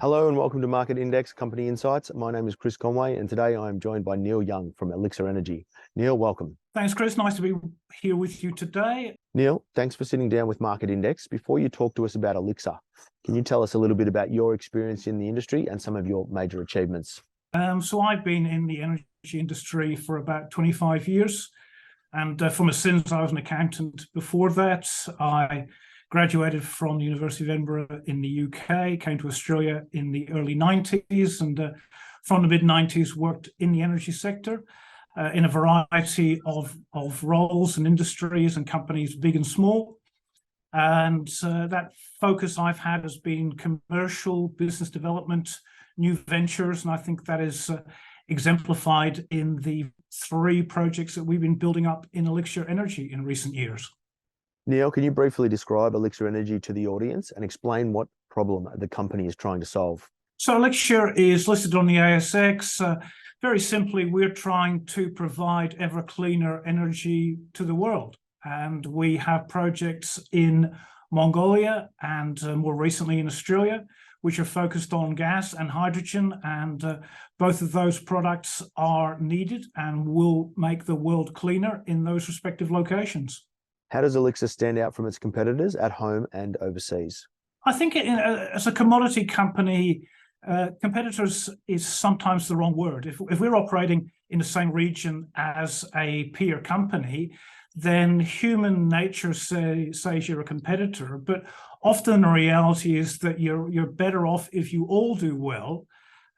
Hello and welcome to Market Index Company Insights. My name is Chris Conway and today I am joined by Neil Young from Elixir Energy. Neil, welcome. Thanks, Chris. Nice to be here with you today. Neil, thanks for sitting down with Market Index. Before you talk to us about Elixir, can you tell us a little bit about your experience in the industry and some of your major achievements? So I've been in the energy industry for about 25 years. And from a since I was an accountant before that. I graduated from the University of Edinburgh in the UK, came to Australia in the early 90s, and from the mid-90s worked in the energy sector in a variety of roles and industries and companies, big and small. And that focus I've had has been commercial, business development, new ventures, and I think that is exemplified in the 3 projects that we've been building up in Elixir Energy in recent years. Neil, can you briefly describe Elixir Energy to the audience and explain what problem the company is trying to solve? So Elixir is listed on the ASX. Very simply, we're trying to provide ever cleaner energy to the world. And we have projects in Mongolia and more recently in Australia, which are focused on gas and hydrogen. And both of those products are needed and will make the world cleaner in those respective locations. How does Elixir stand out from its competitors at home and overseas? I think as a commodity company, competitors is sometimes the wrong word. If we're operating in the same region as a peer company, then human nature says you're a competitor. But often the reality is that you're better off if you all do well.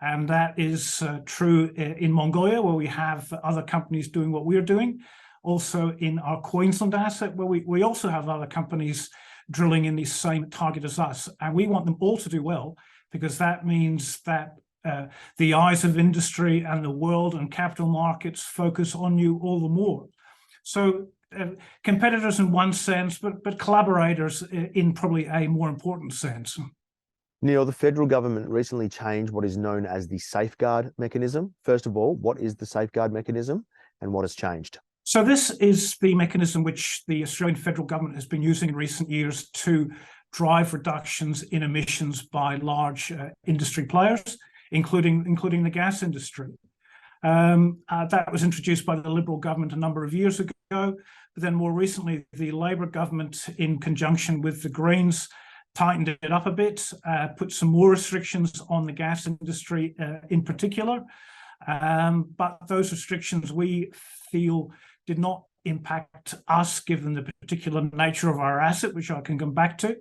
And that is true in Mongolia, where we have other companies doing what we're doing. Also in our Queensland asset, where we also have other companies drilling in the same target as us. And we want them all to do well, because that means that the eyes of industry and the world and capital markets focus on you all the more. So competitors in one sense, but collaborators in probably a more important sense. Neil, the federal government recently changed what is known as the safeguard mechanism. First of all, what is the safeguard mechanism and what has changed? So this is the mechanism which the Australian federal government has been using in recent years to drive reductions in emissions by large industry players, including the gas industry. That was introduced by the Liberal government a number of years ago, but then more recently the Labor government, in conjunction with the Greens, tightened it up a bit, put some more restrictions on the gas industry in particular. But those restrictions, we feel, did not impact us, given the particular nature of our asset, which I can come back to.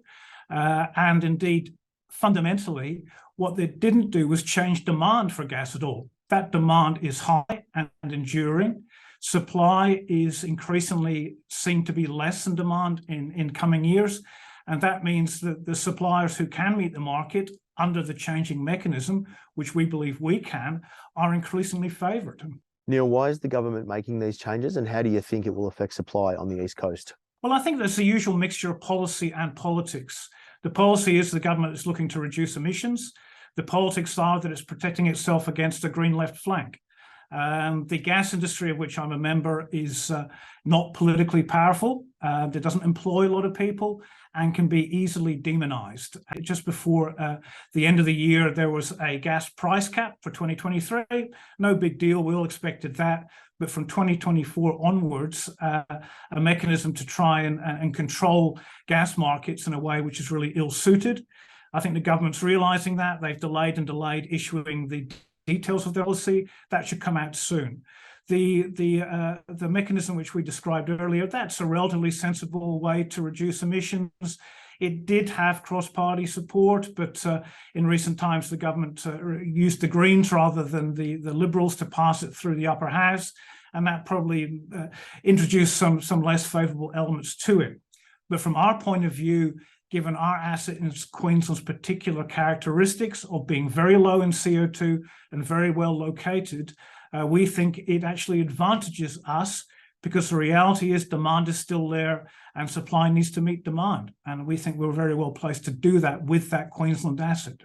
And indeed, fundamentally, what they didn't do was change demand for gas at all. That demand is high and enduring. Supply is increasingly seen to be less than demand in coming years. And that means that the suppliers who can meet the market under the changing mechanism, which we believe we can, are increasingly favoured. Neil, why is the government making these changes and how do you think it will affect supply on the East Coast? Well, I think there's the usual mixture of policy and politics. The policy is the government is looking to reduce emissions. The politics are that it's protecting itself against a green left flank. The gas industry, of which I'm a member, is not politically powerful. It doesn't employ a lot of people and can be easily demonized. Just before the end of the year, there was a gas price cap for 2023. No big deal, we all expected that. But from 2024 onwards, a mechanism to try and control gas markets in a way which is really ill-suited. I think the government's realizing that. They've delayed and delayed issuing the details of the policy. That should come out soon. The mechanism which we described earlier, that's a relatively sensible way to reduce emissions. It did have cross-party support, but in recent times the government used the Greens rather than the Liberals to pass it through the upper house, and that probably introduced some less favourable elements to it. But from our point of view, given our asset in Queensland's particular characteristics of being very low in CO2 and very well located, we think it actually advantages us, because the reality is demand is still there and supply needs to meet demand. And we think we're very well placed to do that with that Queensland asset.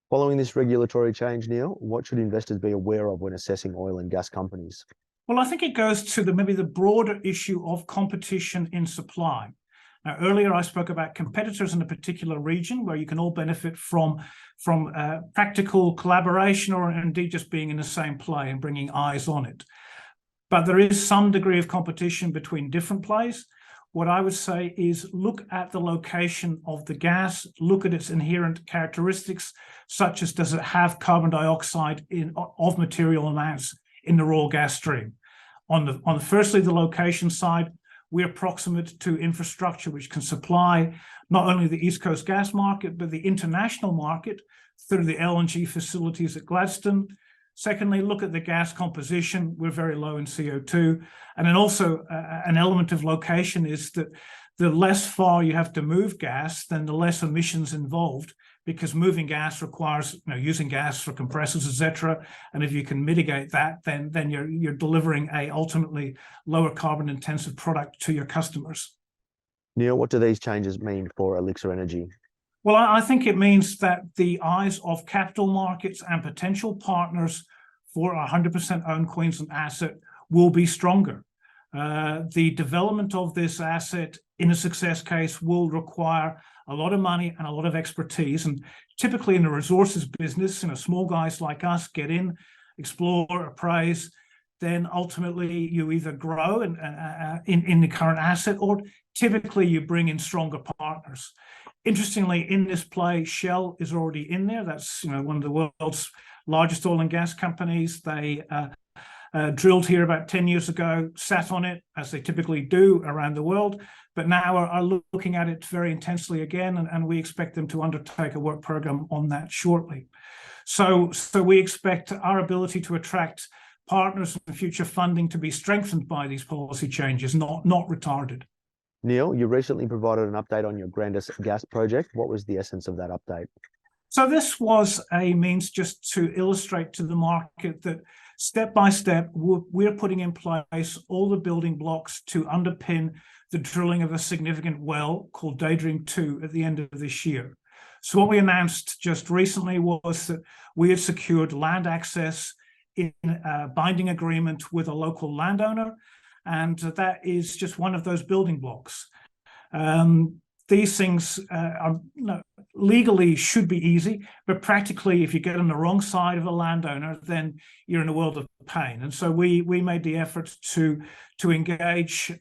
Following this regulatory change, Neil, what should investors be aware of when assessing oil and gas companies? Well, I think it goes to maybe the broader issue of competition in supply. Now, earlier I spoke about competitors in a particular region where you can all benefit from practical collaboration, or indeed just being in the same play and bringing eyes on it. But there is some degree of competition between different plays. What I would say is look at the location of the gas, look at its inherent characteristics, such as does it have carbon dioxide of material amounts in the raw gas stream. On firstly, the location side, we're proximate to infrastructure which can supply not only the East Coast gas market, but the international market through the LNG facilities at Gladstone. Secondly, look at the gas composition. We're very low in CO2. And then also an element of location is that the less far you have to move gas, then the less emissions involved, because moving gas requires using gas for compressors, etc. And if you can mitigate that, then you're delivering a ultimately lower carbon intensive product to your customers. Neil, what do these changes mean for Elixir Energy? Well, I think it means that the eyes of capital markets and potential partners for a 100% owned Queensland asset will be stronger. The development of this asset in a success case will require a lot of money and a lot of expertise. And typically in the resources business, small guys like us get in, explore, appraise, then ultimately you either grow in the current asset, or typically you bring in stronger partners. Interestingly, in this play, Shell is already in there. That's one of the world's largest oil and gas companies. They drilled here about 10 years ago, sat on it, as they typically do around the world, but now are looking at it very intensely again, and we expect them to undertake a work program on that shortly. So we expect our ability to attract partners and future funding to be strengthened by these policy changes, not retarded. Neil, you recently provided an update on your Grandis gas project. What was the essence of that update? So this was a means just to illustrate to the market that step by step, we're putting in place all the building blocks to underpin the drilling of a significant well called Daydream 2 at the end of this year. So what we announced just recently was that we had secured land access in a binding agreement with a local landowner, and that is just one of those building blocks. These things legally should be easy, but practically, if you get on the wrong side of a landowner, then you're in a world of pain. And so we made the effort to engage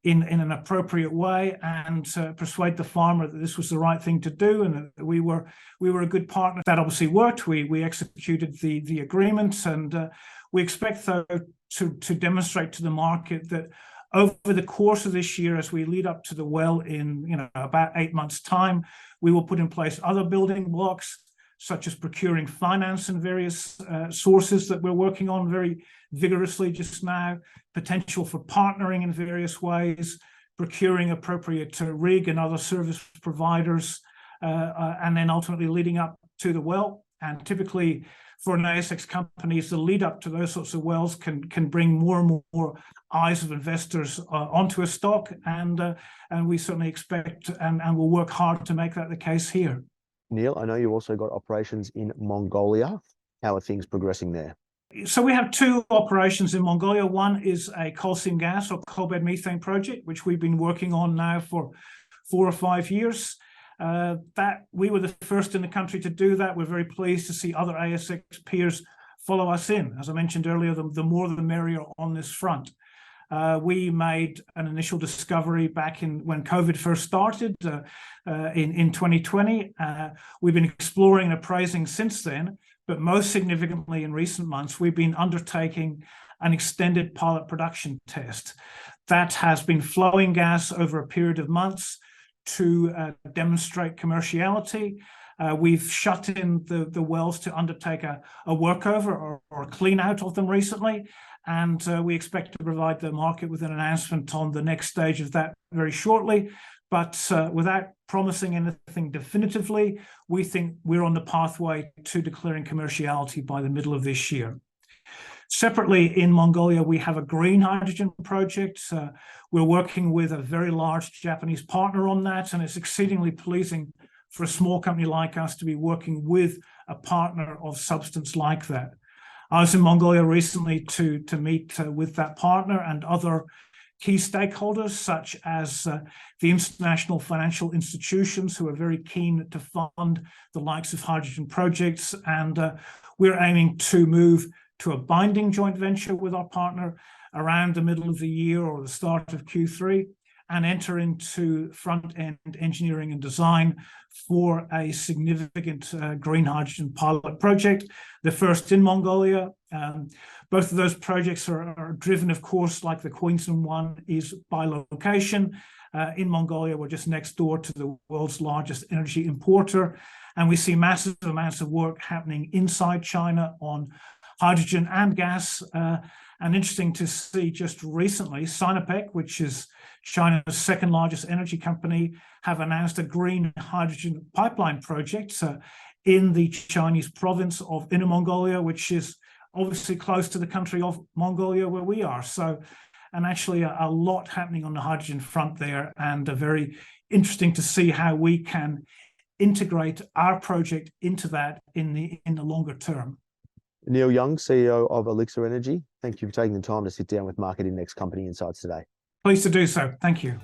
in an appropriate way and persuade the farmer that this was the right thing to do, and that we were a good partner. That obviously worked. We executed the agreement, and we expect, though, to demonstrate to the market that over the course of this year, as we lead up to the well in about 8 months' time, we will put in place other building blocks, such as procuring finance in various sources that we're working on very vigorously just now, potential for partnering in various ways, procuring appropriate rig and other service providers, and then ultimately leading up to the well. And typically, for an ASX companies, the lead up to those sorts of wells can bring more and more eyes of investors onto a stock, and we certainly expect and will work hard to make that the case here. Neil, I know you also got operations in Mongolia. How are things progressing there? So we have two operations in Mongolia. One is a coal seam gas or coal bed methane project, which we've been working on now for 4 or 5 years. That we were the first in the country to do that. We're very pleased to see other ASX peers follow us in. As I mentioned earlier, the more the merrier on this front. We made an initial discovery back when COVID first started in 2020. We've been exploring and appraising since then, but most significantly in recent months, we've been undertaking an extended pilot production test that has been flowing gas over a period of months to demonstrate commerciality. We've shut in the wells to undertake a workover or a clean out of them recently, and we expect to provide the market with an announcement on the next stage of that very shortly. But without promising anything definitively, we think we're on the pathway to declaring commerciality by the middle of this year. Separately, in Mongolia, we have a green hydrogen project. We're working with a very large Japanese partner on that, and it's exceedingly pleasing for a small company like us to be working with a partner of substance like that. I was in Mongolia recently to meet with that partner and other key stakeholders such as the international financial institutions who are very keen to fund the likes of hydrogen projects. And we're aiming to move to a binding joint venture with our partner around the middle of the year or the start of Q3, and enter into front-end engineering and design for a significant green hydrogen pilot project, the first in Mongolia. Both of those projects are driven, of course, like the Queensland one, is by location. In Mongolia, we're just next door to the world's largest energy importer, and we see massive amounts of work happening inside China on hydrogen and gas. And interesting to see just recently, Sinopec, which is China's second largest energy company, have announced a green hydrogen pipeline project in the Chinese province of Inner Mongolia, which is obviously close to the country of Mongolia where we are. So, and actually a lot happening on the hydrogen front there, and very interesting to see how we can integrate our project into that in the longer term. Neil Young, CEO of Elixir Energy, thank you for taking the time to sit down with Market Index Company Insights today. Pleased to do so. Thank you.